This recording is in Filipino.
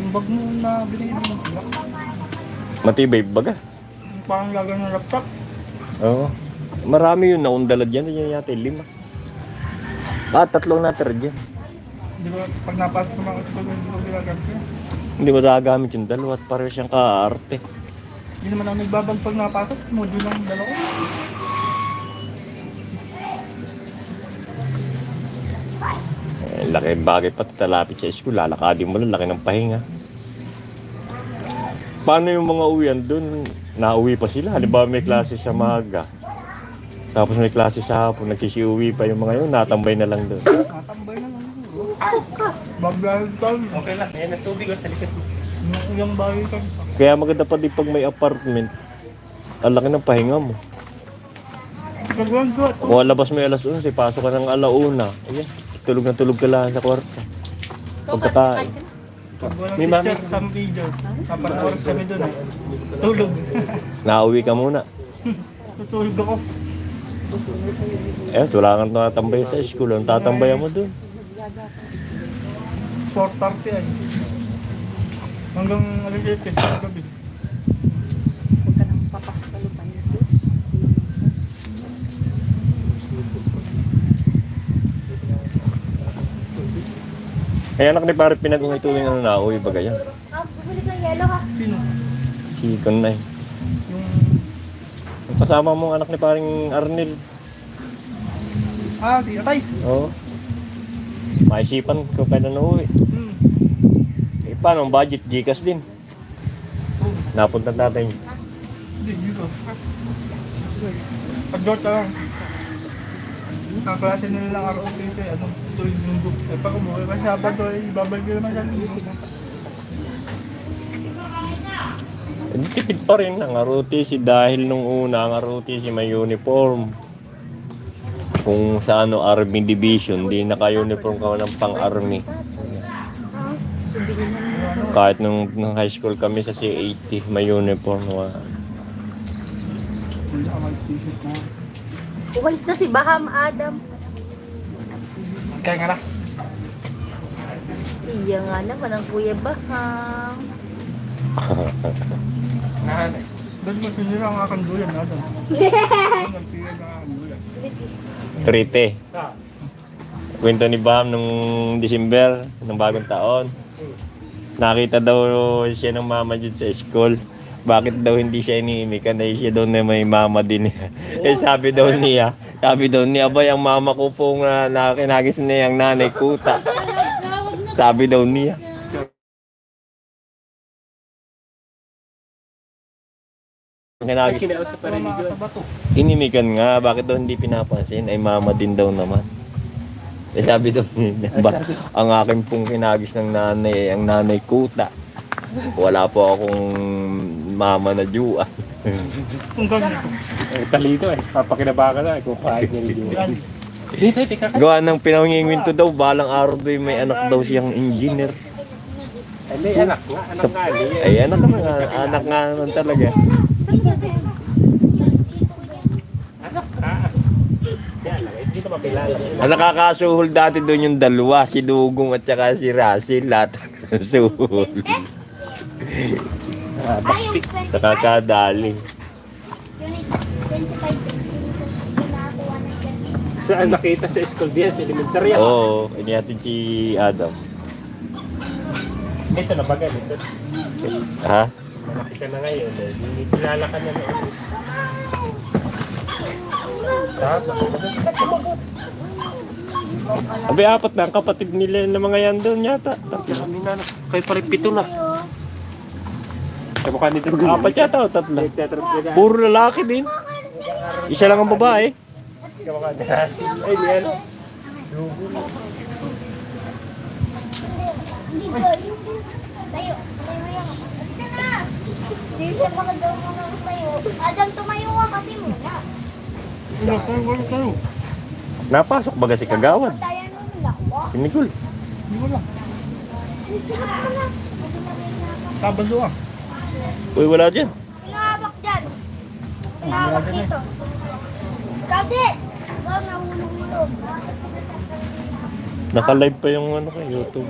Yung bag mo na binili mo. Matibay baga. Parang lagay ng laptop. Oo. Marami yun naundalad yan. Yan yata 5. 3 natira dyan. Di ba, pag napasok ko mga ito, hindi ko ginagamit yun. Hindi mo nagagamit yung dalawa at pareho siyang kaarte. Hindi naman ako nagbabag pag napasok. Module lang dalawa. Laki bagay pati talapit sa school. Lalakadin mo lang, laki ng pahinga. Paano yung mga uwian doon? Nauwi pa sila. Halimbawa may klase sa maga. Tapos may klase sa hapon. Nagsisiuwi pa yung mga yun. Natambay na lang doon. Natambay na lang siguro. Bagay tayo. Okay lang, ayan ang tubig o sa likod mo. Yung bagay ka. Kaya maganda pa din pag may apartment. Ang laki ng pahinga mo. Kagawin ko. Kung labas mo yung alas 11, pasok ka ng alauna. Ayan, tulog na tulog ka lang sa kwarto. Pagkakain. Pag walang May mami. teacher, some video. Apat na oras kami doon. Tulog. Nauwi ka muna. Tutulog ako. Wala kang tatambay sa school. Ang tatambayan mo doon. 4:30 ay. Hanggang alas 7 sa gabi. Huwag ka nang papakalupan nito. Ay anak ni pare pinag-ungituloy na nauwi ba ganyan? Bumili ka ng yelo ha. Sino? Si Kanay. Yung... Yung kasama mong anak ni paring Arnel. Si Atay. Oo. Maisipan ko pa na nauwi. Paano ang budget? Gcash din. Napunta natin. Hindi, dito. Pag-dort ka lang. Kaklase nila lang ROT sa tuloy yung book. Pag umuwi ka Sabado, ibabalik ko naman siya. Tipid pa rin ang ROTC dahil nung una ang ROTC may uniform. Kung sa Army Division, di naka-uniform ka ng pang-Army. Kahit nung high school kami sa C80, may uniform. Uwalis na si Baham Adam. Kaya nga na. Iya nga naman ang Kuya Baham. Nahanay. Doon mo sinira ang aking duyan na doon. Nagpira na ang duyan. Trite. Kwento ni Bam nung December, ng bagong taon. Nakita daw siya ng mama dyan sa school. Bakit daw hindi siya iniimikan? Ay siya daw na may mama din niya. Sabi daw niya, abay ang mama ko pong nakinagis niya ang nanay kuta. Sabi daw niya. Kinagis. Kinausap pa rin ni John. Inimikan nga, bakit daw hindi pinapansin? Ay mama din daw naman. Sabi daw niya, ang akin pong kinagis ng nanay, ang nanay kuta. Wala po akong mama na juwa. Kung ganito. Talito papakinabakan na kung kahit niya ni John. Dito, tika ka. Gawa ng pinangingwinto daw, balang araw daw may anak daw siyang engineer. Ay, may anak nga, anak nga. Ay, anak nga naman talaga. Anak ka. Yan lang, hindi ko mapilala. Ang nakakasuhol dati doon yung dalawa, si Dugong at saka si Russell, lahat ng suhol. Nakakadali. Saan nakita sa school diyan, sa elementary? Oo, inihatid si Adam. Ito na bagal, ito. Ha? Malaki ka na ngayon, kilala ka na noon. Abi, 4 na ang kapatid nila ng mga yan doon yata. Kami na, kayo pa rin 7 na. Kamukha nito. 4 yata o 3? Puro lalaki din. Isa lang ang babae. Kamukha nito. Ay, yan. Tayo. Hindi siya makagawa ng tayo. Adam, tumayo ka kasi muna. Tayo. Napasok baga si Kagawad. Tayo nung lakwa. Si Nicole. Hindi ko lang. Sabado ah. Uy, wala dyan. Sinahawak dyan. Sinahawak dito. Sabi! Ikaw nahulog-hulog. Naka-live pa yung ano kay YouTube.